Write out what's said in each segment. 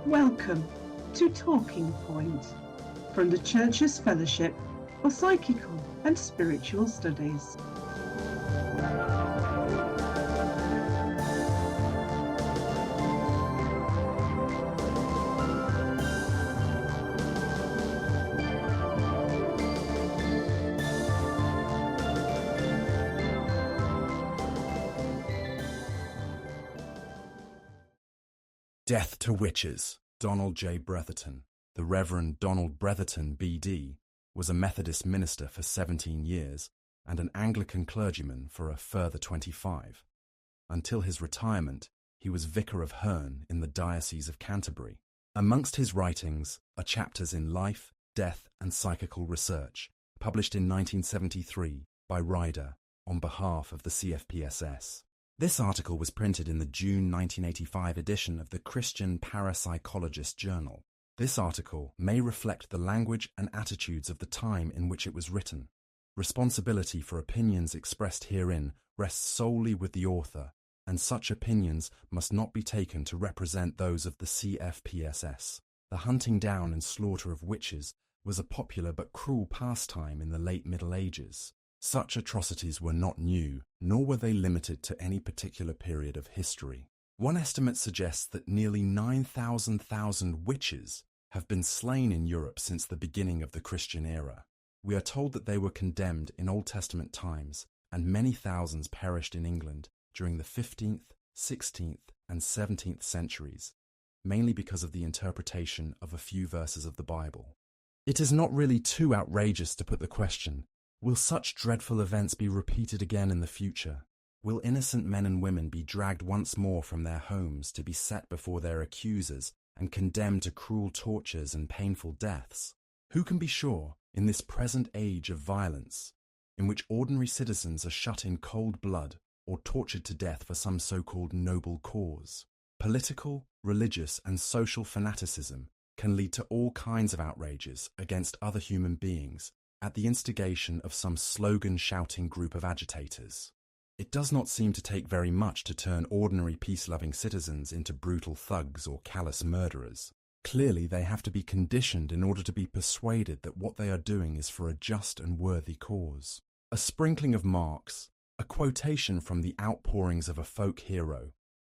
Welcome to Talking Point from the Church's Fellowship for Psychical and Spiritual Studies. Death to Witches. Donald J. Bretherton. The Reverend Donald Bretherton, B.D., was a Methodist minister for 17 years and an Anglican clergyman for a further 25. Until his retirement, he was vicar of Herne in the Diocese of Canterbury. Amongst his writings are chapters in Life, Death and Psychical Research, published in 1973 by Ryder on behalf of the CFPSS. This article was printed in the June 1985 edition of the Christian Parapsychologist Journal. This article may reflect the language and attitudes of the time in which it was written. Responsibility for opinions expressed herein rests solely with the author, and such opinions must not be taken to represent those of the CFPSS. The hunting down and slaughter of witches was a popular but cruel pastime in the late Middle Ages. Such atrocities were not new, nor were they limited to any particular period of history. One estimate suggests that nearly 9,000 witches have been slain in Europe since the beginning of the Christian era. We are told that they were condemned in Old Testament times, and many thousands perished in England during the 15th, 16th, and 17th centuries, mainly because of the interpretation of a few verses of the Bible. It is not really too outrageous to put the question, will such dreadful events be repeated again in the future? Will innocent men and women be dragged once more from their homes to be set before their accusers and condemned to cruel tortures and painful deaths? Who can be sure, in this present age of violence, in which ordinary citizens are shut in cold blood or tortured to death for some so-called noble cause? Political, religious, and social fanaticism can lead to all kinds of outrages against other human beings at the instigation of some slogan-shouting group of agitators. It does not seem to take very much to turn ordinary peace-loving citizens into brutal thugs or callous murderers. Clearly, they have to be conditioned in order to be persuaded that what they are doing is for a just and worthy cause. A sprinkling of marks, a quotation from the outpourings of a folk hero,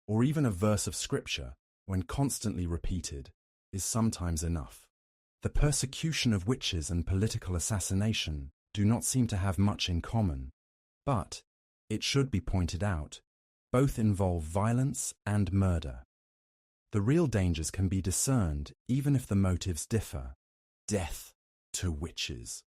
or even a verse of scripture, when constantly repeated, is sometimes enough. The persecution of witches and political assassination do not seem to have much in common, but, it should be pointed out, both involve violence and murder. The real dangers can be discerned even if the motives differ. Death to witches.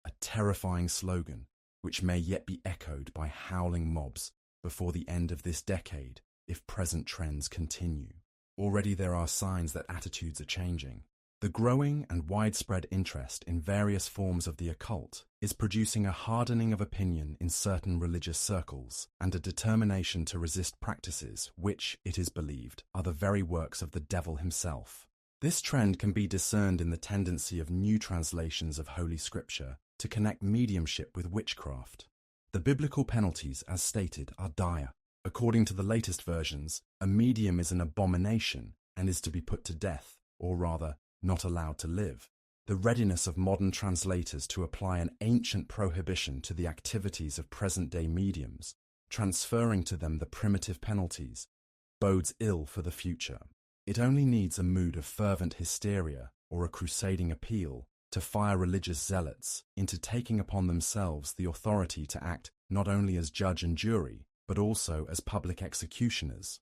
A terrifying slogan which may yet be echoed by howling mobs before the end of this decade if present trends continue. Already there are signs that attitudes are changing. The growing and widespread interest in various forms of the occult is producing a hardening of opinion in certain religious circles and a determination to resist practices which, it is believed, are the very works of the devil himself. This trend can be discerned in the tendency of new translations of Holy Scripture to connect mediumship with witchcraft. The biblical penalties, as stated, are dire. According to the latest versions, a medium is an abomination and is to be put to death, or rather, not allowed to live. The readiness of modern translators to apply an ancient prohibition to the activities of present-day mediums, transferring to them the primitive penalties, bodes ill for the future. It only needs a mood of fervent hysteria or a crusading appeal to fire religious zealots into taking upon themselves the authority to act not only as judge and jury, but also as public executioners.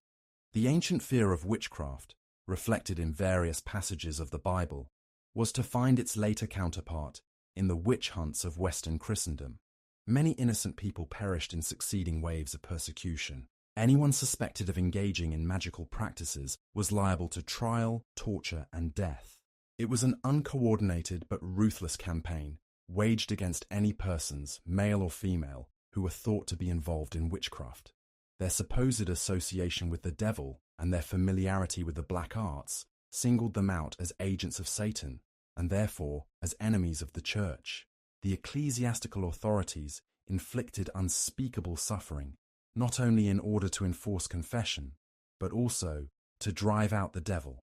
The ancient fear of witchcraft, reflected in various passages of the Bible, was to find its later counterpart in the witch hunts of Western Christendom. Many innocent people perished in succeeding waves of persecution. Anyone suspected of engaging in magical practices was liable to trial, torture, and death. It was an uncoordinated but ruthless campaign waged against any persons, male or female, who were thought to be involved in witchcraft. Their supposed association with the devil and their familiarity with the black arts singled them out as agents of Satan and therefore as enemies of the Church. The ecclesiastical authorities inflicted unspeakable suffering, not only in order to enforce confession, but also to drive out the devil.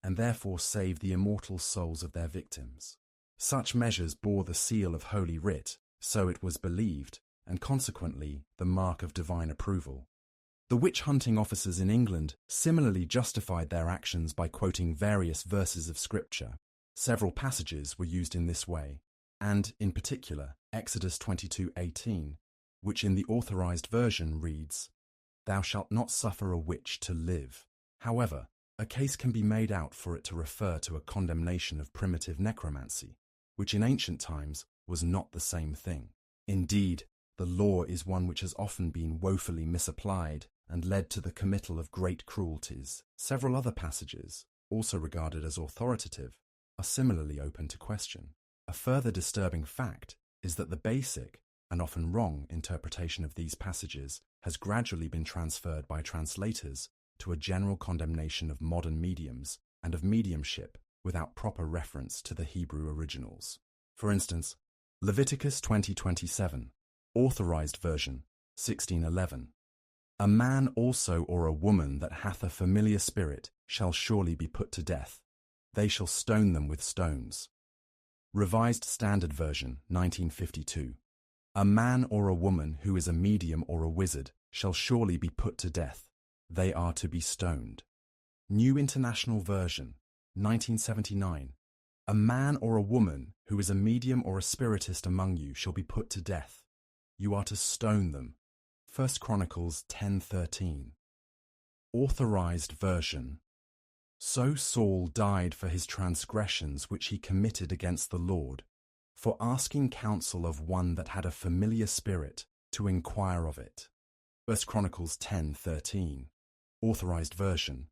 and therefore save the immortal souls of their victims. Such measures bore the seal of Holy Writ, so it was believed, and consequently the mark of divine approval. The witch-hunting officers in England similarly justified their actions by quoting various verses of Scripture. Several passages were used in this way, and, in particular, Exodus 22:18, which in the Authorized Version reads, "Thou shalt not suffer a witch to live." However, a case can be made out for it to refer to a condemnation of primitive necromancy, which in ancient times was not the same thing. Indeed, the law is one which has often been woefully misapplied and led to the committal of great cruelties. Several other passages, also regarded as authoritative, are similarly open to question. A further disturbing fact is that the basic, and often wrong, interpretation of these passages has gradually been transferred by translators to a general condemnation of modern mediums and of mediumship without proper reference to the Hebrew originals. For instance, Leviticus 20:27, Authorized Version, 16:11. A man also or a woman that hath a familiar spirit shall surely be put to death. They shall stone them with stones. Revised Standard Version, 1952. A man or a woman who is a medium or a wizard shall surely be put to death. They are to be stoned. New International Version, 1979. A man or a woman who is a medium or a spiritist among you shall be put to death. You are to stone them. 1 Chronicles 10:13. Authorized Version. So Saul died for his transgressions which he committed against the Lord, for asking counsel of one that had a familiar spirit to inquire of it. 1 Chronicles 10:13. Authorized Version.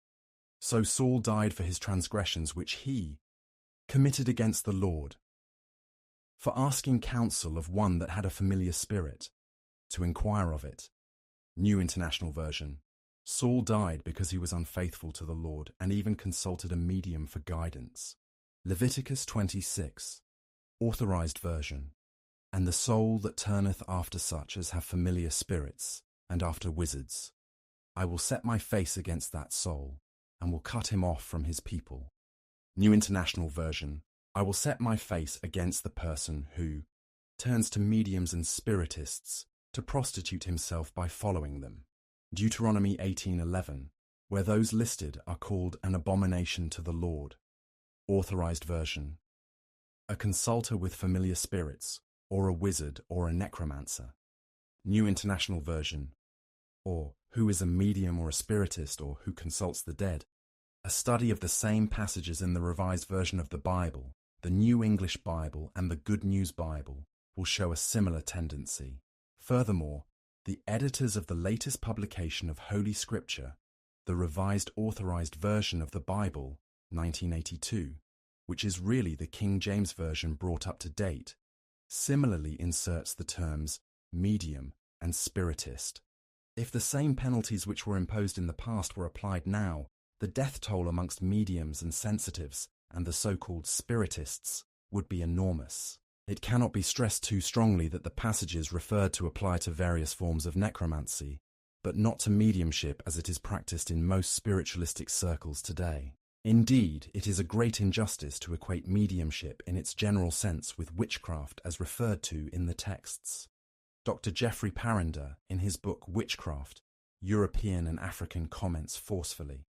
So Saul died for his transgressions which he committed against the Lord, for asking counsel of one that had a familiar spirit to inquire of it. New International Version. Saul died because he was unfaithful to the Lord and even consulted a medium for guidance. Leviticus 26. Authorized Version. And the soul that turneth after such as have familiar spirits, and after wizards, I will set my face against that soul, and will cut him off from his people. New International Version. I will set my face against the person who turns to mediums and spiritists to prostitute himself by following them. Deuteronomy 18:11, where those listed are called an abomination to the Lord. Authorized Version. A consulter with familiar spirits, or a wizard or a necromancer. New International Version. Or who is a medium or a spiritist, or who consults the dead. A study of the same passages in the Revised Version of the Bible, the New English Bible, and the Good News Bible will show a similar tendency. Furthermore, the editors of the latest publication of Holy Scripture, the Revised Authorized Version of the Bible, 1982, which is really the King James Version brought up to date, similarly inserts the terms medium and spiritist. If the same penalties which were imposed in the past were applied now, the death toll amongst mediums and sensitives and the so-called spiritists would be enormous. It cannot be stressed too strongly that the passages referred to apply to various forms of necromancy, but not to mediumship as it is practiced in most spiritualistic circles today. Indeed, it is a great injustice to equate mediumship in its general sense with witchcraft as referred to in the texts. Dr. Geoffrey Parender, in his book Witchcraft, European and African Comments forcefully.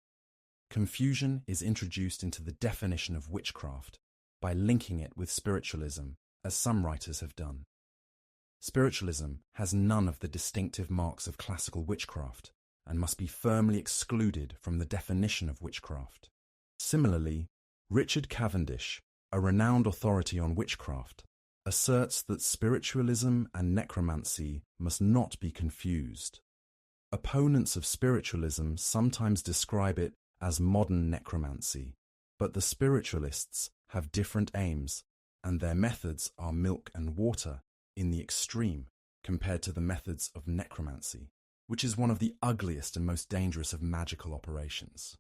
Confusion is introduced into the definition of witchcraft by linking it with spiritualism, as some writers have done. Spiritualism has none of the distinctive marks of classical witchcraft and must be firmly excluded from the definition of witchcraft. Similarly, Richard Cavendish, a renowned authority on witchcraft, asserts that spiritualism and necromancy must not be confused. Opponents of spiritualism sometimes describe it as modern necromancy, but the spiritualists have different aims, and their methods are milk and water in the extreme compared to the methods of necromancy, which is one of the ugliest and most dangerous of magical operations.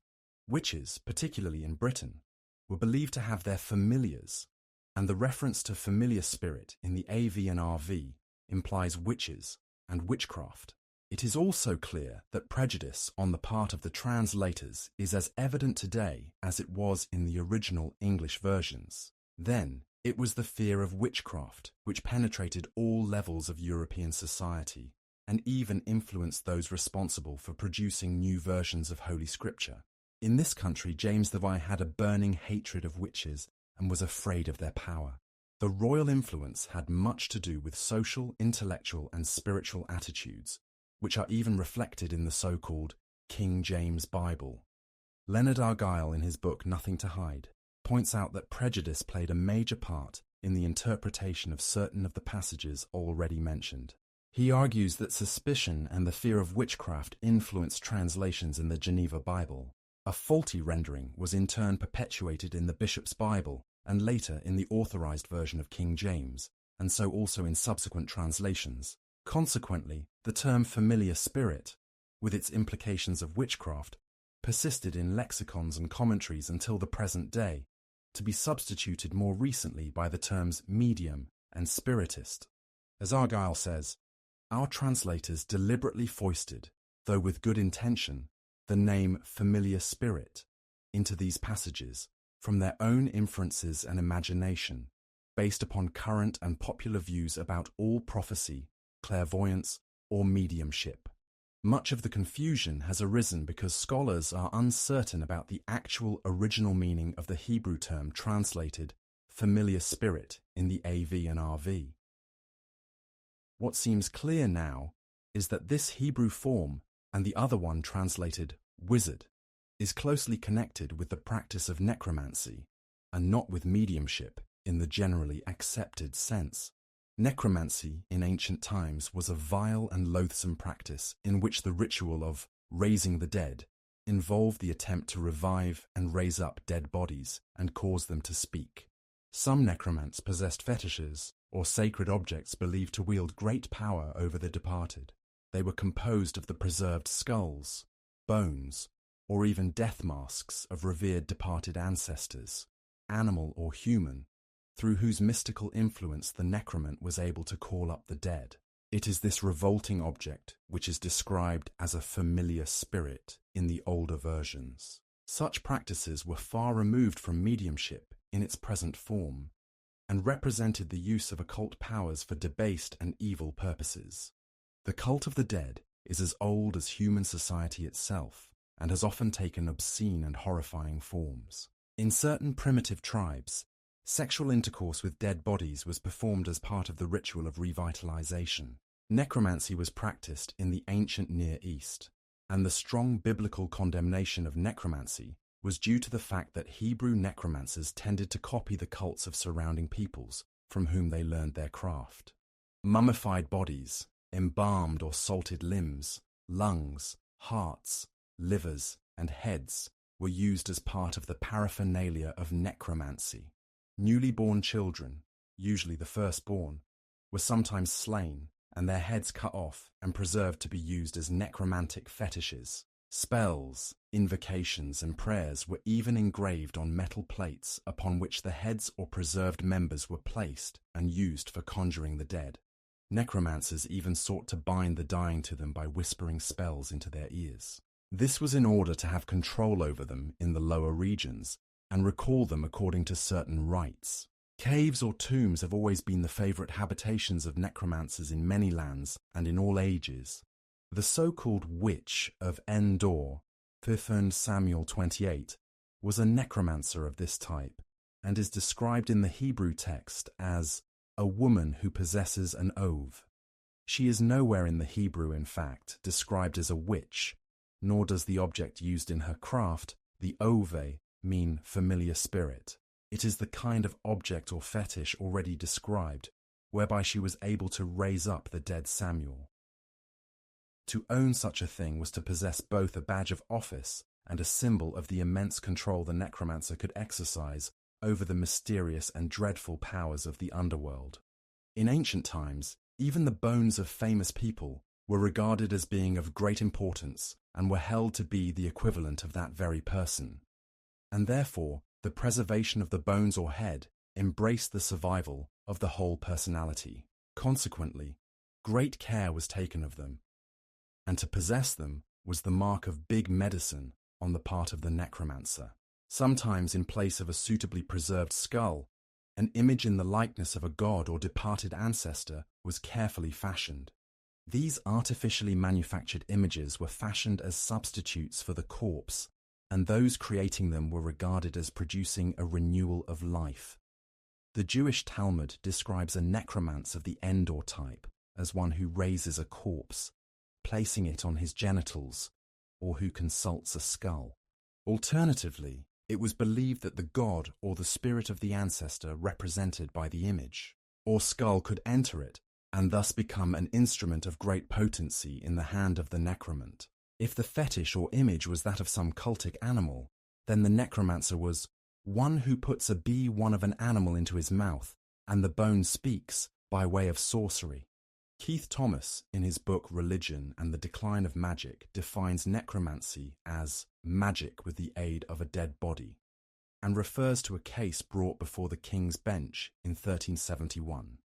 Witches, particularly in Britain, were believed to have their familiars, and the reference to familiar spirit in the AV and RV implies witches and witchcraft. It is also clear that prejudice on the part of the translators is as evident today as it was in the original English versions. Then, it was the fear of witchcraft which penetrated all levels of European society and even influenced those responsible for producing new versions of Holy Scripture. In this country, James I had a burning hatred of witches and was afraid of their power. The royal influence had much to do with social, intellectual, and spiritual attitudes, which are even reflected in the so-called King James Bible. Leonard Argyle, in his book Nothing to Hide, points out that prejudice played a major part in the interpretation of certain of the passages already mentioned. He argues that suspicion and the fear of witchcraft influenced translations in the Geneva Bible. A faulty rendering was in turn perpetuated in the Bishop's Bible and later in the authorized version of King James, and so also in subsequent translations. Consequently, the term familiar spirit, with its implications of witchcraft, persisted in lexicons and commentaries until the present day, to be substituted more recently by the terms medium and spiritist. As Argyle says, our translators deliberately foisted, though with good intention, the name familiar spirit into these passages from their own inferences and imagination, based upon current and popular views about all prophecy, clairvoyance, or mediumship. Much of the confusion has arisen because scholars are uncertain about the actual original meaning of the Hebrew term translated familiar spirit in the AV and RV. What seems clear now is that this Hebrew form and the other one translated wizard is closely connected with the practice of necromancy and not with mediumship in the generally accepted sense. Necromancy in ancient times was a vile and loathsome practice in which the ritual of raising the dead involved the attempt to revive and raise up dead bodies and cause them to speak. Some necromants possessed fetishes or sacred objects believed to wield great power over the departed. They were composed of the preserved skulls, bones, or even death masks of revered departed ancestors, animal or human, through whose mystical influence the necromant was able to call up the dead. It is this revolting object which is described as a familiar spirit in the older versions. Such practices were far removed from mediumship in its present form, and represented the use of occult powers for debased and evil purposes. The cult of the dead is as old as human society itself, and has often taken obscene and horrifying forms. In certain primitive tribes, sexual intercourse with dead bodies was performed as part of the ritual of revitalization. Necromancy was practiced in the ancient Near East, and the strong biblical condemnation of necromancy was due to the fact that Hebrew necromancers tended to copy the cults of surrounding peoples from whom they learned their craft. Mummified bodies, embalmed or salted limbs, lungs, hearts, livers, and heads were used as part of the paraphernalia of necromancy. Newly born children, usually the firstborn, were sometimes slain and their heads cut off and preserved to be used as necromantic fetishes. Spells, invocations, and prayers were even engraved on metal plates upon which the heads or preserved members were placed and used for conjuring the dead. Necromancers even sought to bind the dying to them by whispering spells into their ears. This was in order to have control over them in the lower regions and recall them according to certain rites. Caves or tombs have always been the favourite habitations of necromancers in many lands and in all ages. The so-called witch of Endor, 5 Samuel 28, was a necromancer of this type and is described in the Hebrew text as a woman who possesses an ove. She is nowhere in the Hebrew, in fact, described as a witch, nor does the object used in her craft, the ove, mean familiar spirit. It is the kind of object or fetish already described, whereby she was able to raise up the dead Samuel. To own such a thing was to possess both a badge of office and a symbol of the immense control the necromancer could exercise over the mysterious and dreadful powers of the underworld. In ancient times, even the bones of famous people were regarded as being of great importance and were held to be the equivalent of that very person. And therefore, the preservation of the bones or head embraced the survival of the whole personality. Consequently, great care was taken of them, and to possess them was the mark of big medicine on the part of the necromancer. Sometimes in place of a suitably preserved skull, an image in the likeness of a god or departed ancestor was carefully fashioned. These artificially manufactured images were fashioned as substitutes for the corpse, and those creating them were regarded as producing a renewal of life. The Jewish Talmud describes a necromancer of the Endor type as one who raises a corpse, placing it on his genitals, or who consults a skull. Alternatively, it was believed that the god or the spirit of the ancestor represented by the image or skull could enter it and thus become an instrument of great potency in the hand of the necromant. If the fetish or image was that of some cultic animal, then the necromancer was one who puts a B1 of an animal into his mouth, and the bone speaks by way of sorcery. Keith Thomas, in his book Religion and the Decline of Magic, defines necromancy as magic with the aid of a dead body, and refers to a case brought before the King's Bench in 1371.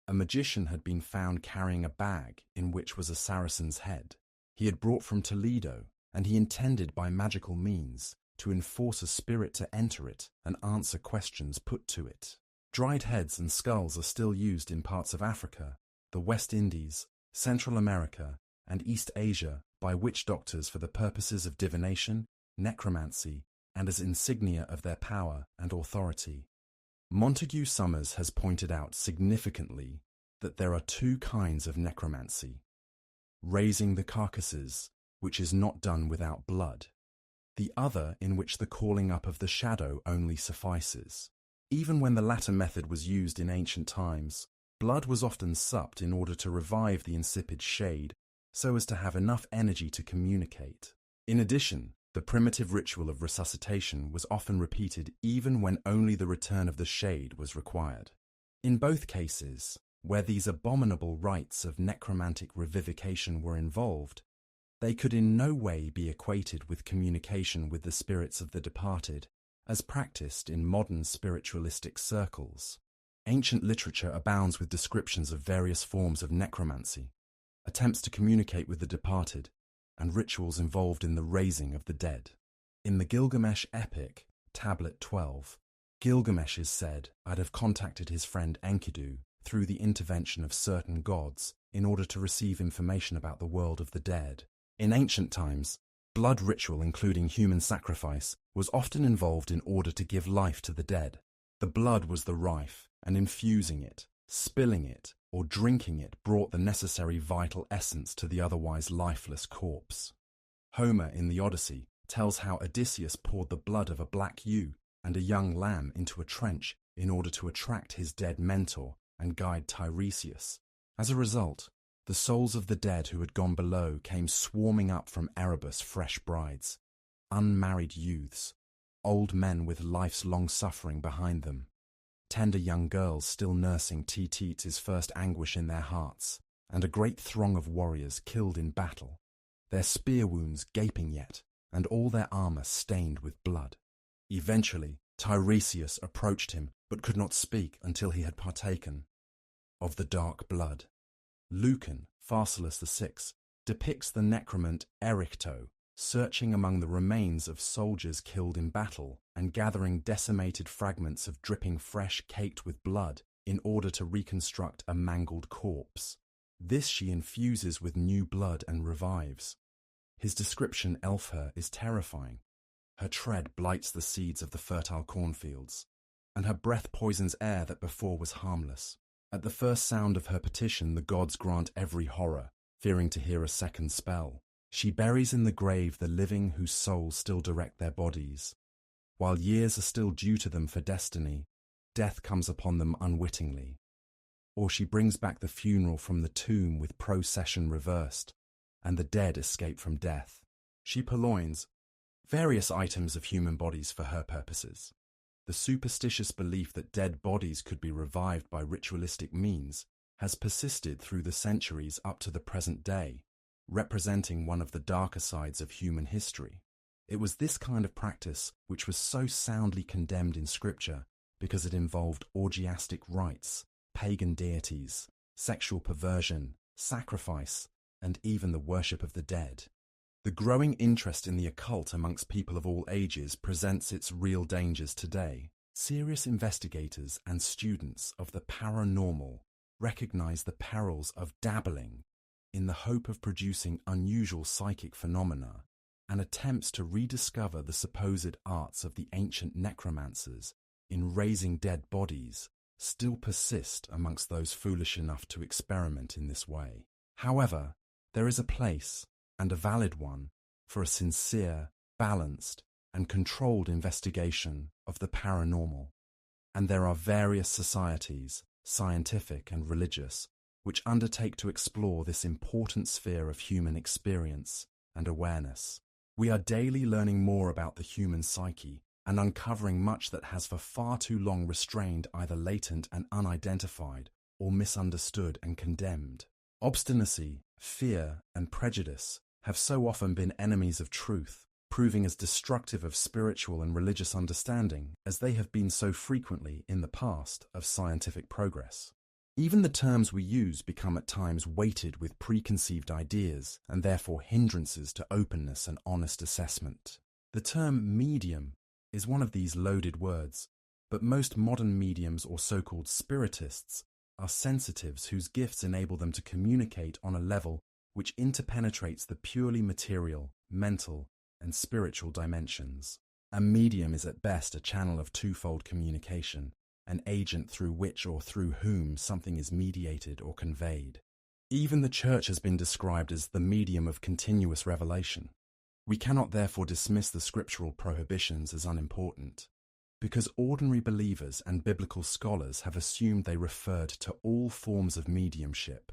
A magician had been found carrying a bag in which was a Saracen's head. He had brought from Toledo, and he intended by magical means to enforce a spirit to enter it and answer questions put to it. Dried heads and skulls are still used in parts of Africa, the West Indies, Central America, and East Asia by witch doctors for the purposes of divination, necromancy, and as insignia of their power and authority. Montague Summers has pointed out significantly that there are two kinds of necromancy: raising the carcasses, which is not done without blood; the other in which the calling up of the shadow only suffices. Even when the latter method was used in ancient times, blood was often supped in order to revive the insipid shade so as to have enough energy to communicate. In addition, the primitive ritual of resuscitation was often repeated even when only the return of the shade was required. In both cases, where these abominable rites of necromantic revivification were involved, they could in no way be equated with communication with the spirits of the departed, as practiced in modern spiritualistic circles. Ancient literature abounds with descriptions of various forms of necromancy, attempts to communicate with the departed, and rituals involved in the raising of the dead. In the Gilgamesh epic, Tablet 12, Gilgamesh is said to have contacted his friend Enkidu through the intervention of certain gods in order to receive information about the world of the dead. In ancient times, blood ritual including human sacrifice was often involved in order to give life to the dead. The blood was the rife, and infusing it, spilling it, or drinking it brought the necessary vital essence to the otherwise lifeless corpse. Homer in the Odyssey tells how Odysseus poured the blood of a black ewe and a young lamb into a trench in order to attract his dead mentor and guide Tiresias. As a result, the souls of the dead who had gone below came swarming up from Erebus fresh brides, unmarried youths, old men with life's long suffering behind them, tender young girls still nursing Tetis' first anguish in their hearts, and a great throng of warriors killed in battle, their spear wounds gaping yet, and all their armour stained with blood. Eventually, Tiresias approached him, but could not speak until he had partaken of the dark blood. Lucan, Pharsalus VI, depicts the necromant Ericto searching among the remains of soldiers killed in battle and gathering decimated fragments of dripping fresh caked with blood in order to reconstruct a mangled corpse. This she infuses with new blood and revives. His description of her is terrifying. Her tread blights the seeds of the fertile cornfields, and her breath poisons air that before was harmless. At the first sound of her petition, the gods grant every horror, fearing to hear a second spell. She buries in the grave the living whose souls still direct their bodies. While years are still due to them for destiny, death comes upon them unwittingly. Or she brings back the funeral from the tomb with procession reversed, and the dead escape from death. She purloins various items of human bodies for her purposes. The superstitious belief that dead bodies could be revived by ritualistic means has persisted through the centuries up to the present day, representing one of the darker sides of human history. It was this kind of practice which was so soundly condemned in Scripture because it involved orgiastic rites, pagan deities, sexual perversion, sacrifice, and even the worship of the dead. The growing interest in the occult amongst people of all ages presents its real dangers today. Serious investigators and students of the paranormal recognize the perils of dabbling in the hope of producing unusual psychic phenomena, and attempts to rediscover the supposed arts of the ancient necromancers in raising dead bodies still persist amongst those foolish enough to experiment in this way. However, there is a place, and a valid one, for a sincere, balanced, and controlled investigation of the paranormal, and there are various societies, scientific and religious, which undertake to explore this important sphere of human experience and awareness. We are daily learning more about the human psyche and uncovering much that has for far too long restrained either latent and unidentified or misunderstood and condemned. Obstinacy, fear, and prejudice have so often been enemies of truth, proving as destructive of spiritual and religious understanding as they have been so frequently in the past of scientific progress. Even the terms we use become at times weighted with preconceived ideas and therefore hindrances to openness and honest assessment. The term medium is one of these loaded words, but most modern mediums or so-called spiritists are sensitives whose gifts enable them to communicate on a level which interpenetrates the purely material, mental, and spiritual dimensions. A medium is at best a channel of twofold communication, an agent through which or through whom something is mediated or conveyed. Even the Church has been described as the medium of continuous revelation. We cannot therefore dismiss the scriptural prohibitions as unimportant, because ordinary believers and biblical scholars have assumed they referred to all forms of mediumship.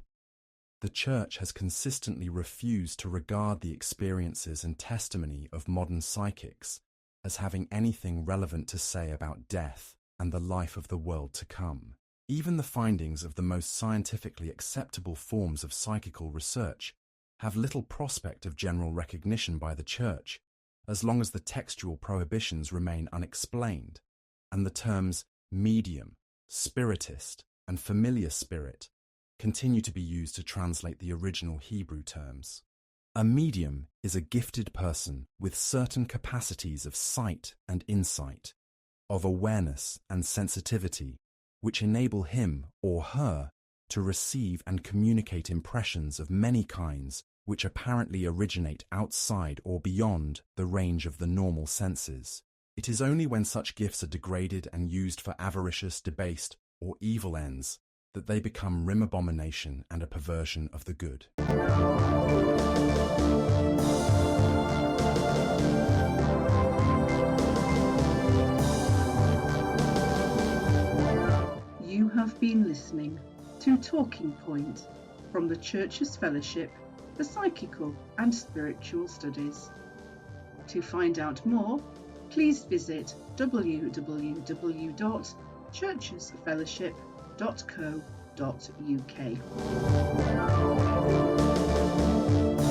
The Church has consistently refused to regard the experiences and testimony of modern psychics as having anything relevant to say about death and the life of the world to come. Even the findings of the most scientifically acceptable forms of psychical research have little prospect of general recognition by the Church, as long as the textual prohibitions remain unexplained, and the terms medium, spiritist, and familiar spirit continue to be used to translate the original Hebrew terms. A medium is a gifted person with certain capacities of sight and insight, of awareness and sensitivity, which enable him or her to receive and communicate impressions of many kinds which apparently originate outside or beyond the range of the normal senses. It is only when such gifts are degraded and used for avaricious, debased, or evil ends that they become rim abomination and a perversion of the good. You have been listening to Talking Point from the Church's Fellowship for Psychical and Spiritual Studies. To find out more, please visit www.churchesfellowship.co.uk.